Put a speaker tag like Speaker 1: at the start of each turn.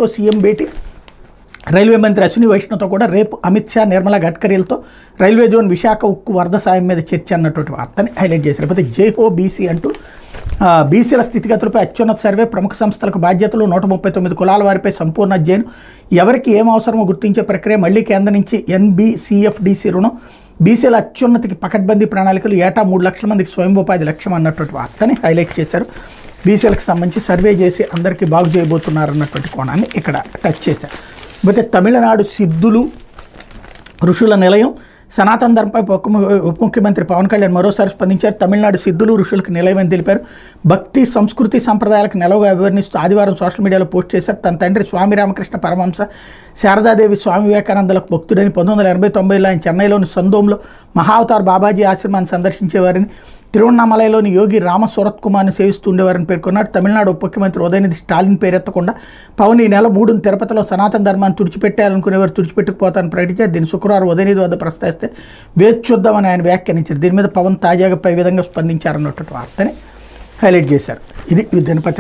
Speaker 1: మోదీతో సీఎం భేటీ, రైల్వే మంత్రి అశ్విని వైష్ణవ్తో కూడా రేపు అమిత్ షా, నిర్మలా గడ్కరీలతో రైల్వే జోన్ విశాఖ ఉక్కు వరద సాయం మీద చర్చ అన్నటువంటి వార్తని హైలైట్ చేశారు. లేకపోతే జై హో బీసీ అంటూ బీసీల స్థితిగతులపై అత్యున్నత సర్వే, ప్రముఖ సంస్థలకు బాధ్యతలు, 139 కులాల వారిపై సంపూర్ణ అధ్యయనం, ఎవరికి ఏం అవసరమో గుర్తించే ప్రక్రియ, మళ్లీ కేంద్రం నుంచి NBCFDC రుణం, బీసీల అత్యున్నతికి పకడ్బందీ ప్రణాళికలు, ఏటా 3 లక్షల మందికి స్వయం ఉపాధి లక్ష్యం అన్నటువంటి వార్తని హైలైట్ చేశారు. బీసీలకు సంబంధించి సర్వే చేసి అందరికీ బాగు చేయబోతున్నారు అన్నటువంటి కోణాన్ని ఇక్కడ టచ్ చేశారు. అయితే తమిళనాడు సిద్ధులు ఋషుల నిలయం, సనాతన ధర్మంపై ఉప ముఖ్యమంత్రి పవన్ కళ్యాణ్ మరోసారి స్పందించారు. తమిళనాడు సిద్ధులు ఋషులకు నిలయమని తెలిపారు. భక్తి, సంస్కృతి, సంప్రదాయాలకు నిలవగా వివరణిస్తూ ఆదివారం సోషల్ మీడియాలో పోస్ట్ చేశారు. తన తండ్రి స్వామి రామకృష్ణ పరమహంస శారదాదేవి స్వామి వివేకానందలకు భక్తుడని 1980-90లో ఆయన చెన్నైలోని సందోంలో మహావతార్ బాబాజీ ఆశ్రమాన్ని సందర్శించేవారని, తిరువన్నామలైలోని యోగి రామ సూరత్ కుమార్ని సేవిస్తుండేవారని పేర్కొన్నారు. తమిళనాడు ఉప ముఖ్యమంత్రి ఉదయనిధి స్టాలిన్ పేరెత్తకుండా పవన్ ఈ నెల 3న తిరుపతిలో సనాతన ధర్మాన్ని తుడిచిపెట్టాలనుకునేవారు తుడిచిపెట్టుకుపోతారని ప్రకటించారు. దీన్ని శుక్రవారం ఉదయనిధి వద్ద ప్రస్తావిస్తే వేచి చూద్దామని ఆయన వ్యాఖ్యానించారు. దీని మీద పవన్ తాజాగా పై విధంగా స్పందించారన్నటువంటి వార్తని హైలైట్ చేశారు. ఇది దినపత్రిక.